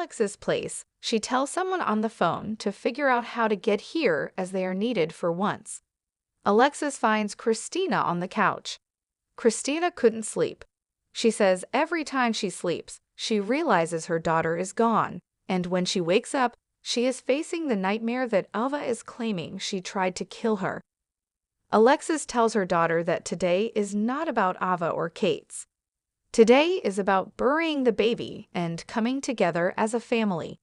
Alex's place, she tells someone on the phone to figure out how to get here as they are needed for once. Alexis finds Christina on the couch. Christina couldn't sleep. She says every time she sleeps, she realizes her daughter is gone, and when she wakes up, she is facing the nightmare that Ava is claiming she tried to kill her. Alexis tells her daughter that today is not about Ava or Kate's. Today is about burying the baby and coming together as a family.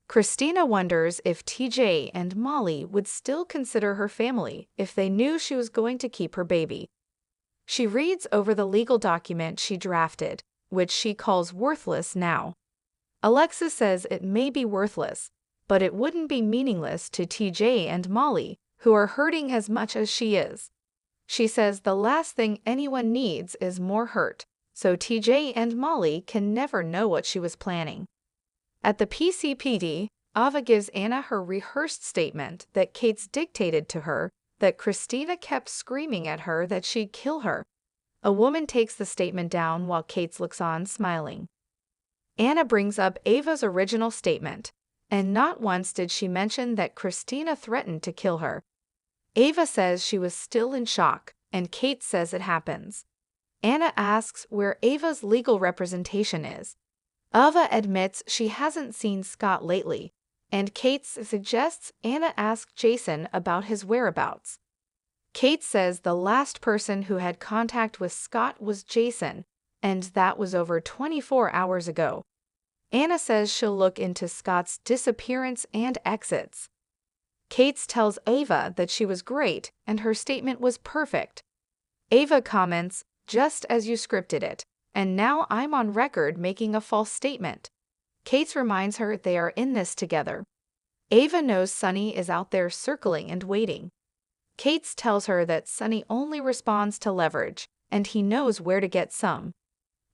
Christina wonders if TJ and Molly would still consider her family if they knew she was going to keep her baby. She reads over the legal document she drafted, which she calls worthless now. Alexis says it may be worthless, but it wouldn't be meaningless to TJ and Molly, who are hurting as much as she is. She says the last thing anyone needs is more hurt, so TJ and Molly can never know what she was planning. At the PCPD, Ava gives Anna her rehearsed statement that Kate's dictated to her, that Christina kept screaming at her that she'd kill her. A woman takes the statement down while Kate looks on, smiling. Anna brings up Ava's original statement, and not once did she mention that Christina threatened to kill her. Ava says she was still in shock, and Kate says it happens. Anna asks where Ava's legal representation is. Ava admits she hasn't seen Scott lately, and Kate suggests Anna ask Jason about his whereabouts. Kate says the last person who had contact with Scott was Jason, and that was over 24 hours ago. Anna says she'll look into Scott's disappearance and exits. Kate tells Ava that she was great and her statement was perfect. Ava comments, "Just as you scripted it, and now I'm on record making a false statement." Kate reminds her they are in this together. Ava knows Sonny is out there circling and waiting. Kate tells her that Sonny only responds to leverage, and he knows where to get some.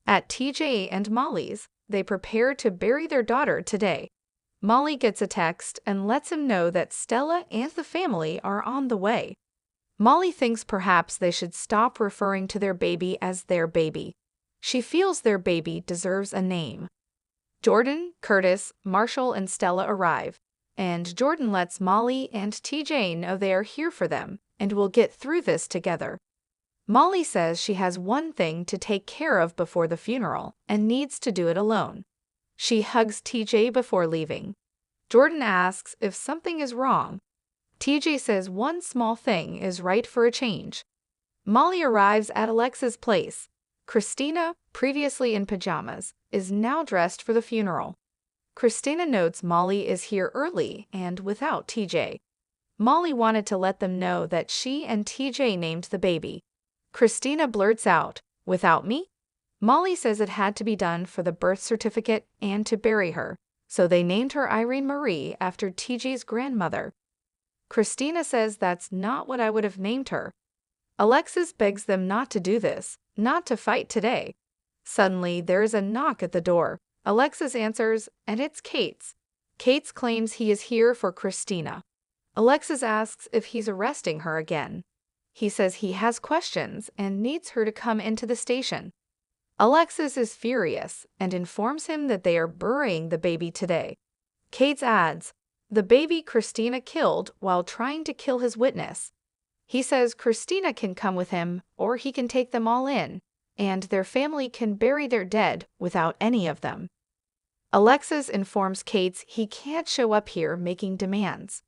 At TJ and Molly's, they prepare to bury their daughter today. Molly gets a text and lets him know that Stella and the family are on the way. Molly thinks perhaps they should stop referring to their baby as their baby. She feels their baby deserves a name. Jordan, Curtis, Marshall, and Stella arrive, and Jordan lets Molly and TJ know they are here for them and will get through this together. Molly says she has one thing to take care of before the funeral and needs to do it alone. She hugs TJ before leaving. Jordan asks if something is wrong. TJ says one small thing is right for a change. Molly arrives at Alexa's place. Christina, previously in pajamas, is now dressed for the funeral. Christina notes Molly is here early and without TJ. Molly wanted to let them know that she and TJ named the baby. Christina blurts out, "Without me?" Molly says it had to be done for the birth certificate and to bury her, so they named her Irene Marie after TJ's grandmother. Christina says that's not what I would have named her. Alexis begs them not to do this, not to fight today. Suddenly, there is a knock at the door. Alexis answers, and it's Kate's. Kate claims he is here for Christina. Alexis asks if he's arresting her again. He says he has questions and needs her to come into the station. Alexis is furious and informs him that they are burying the baby today. Kate adds, "The baby Christina killed while trying to kill his witness." He says Christina can come with him or he can take them all in, and their family can bury their dead without any of them. Alexis informs Kate he can't show up here making demands.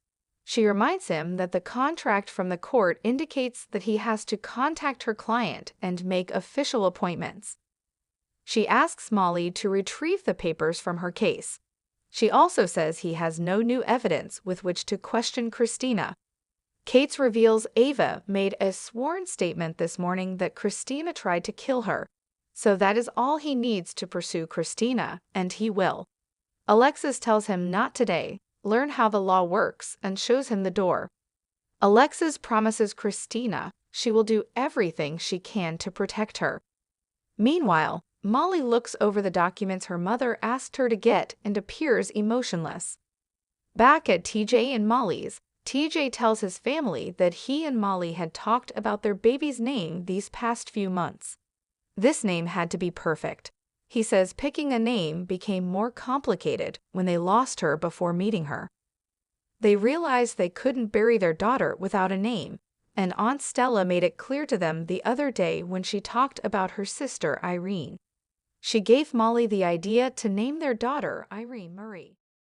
She reminds him that the contract from the court indicates that he has to contact her client and make official appointments. She asks Molly to retrieve the papers from her case. She also says he has no new evidence with which to question Christina. Kate reveals Ava made a sworn statement this morning that Christina tried to kill her, so that is all he needs to pursue Christina, and he will. Alexis tells him not today, learn how the law works, and shows him the door. Alexis promises Christina she will do everything she can to protect her. Meanwhile, Molly looks over the documents her mother asked her to get and appears emotionless. Back at TJ and Molly's, TJ tells his family that he and Molly had talked about their baby's name these past few months. This name had to be perfect. He says picking a name became more complicated when they lost her before meeting her. They realized they couldn't bury their daughter without a name, and Aunt Stella made it clear to them the other day when she talked about her sister Irene. She gave Molly the idea to name their daughter Irene Marie.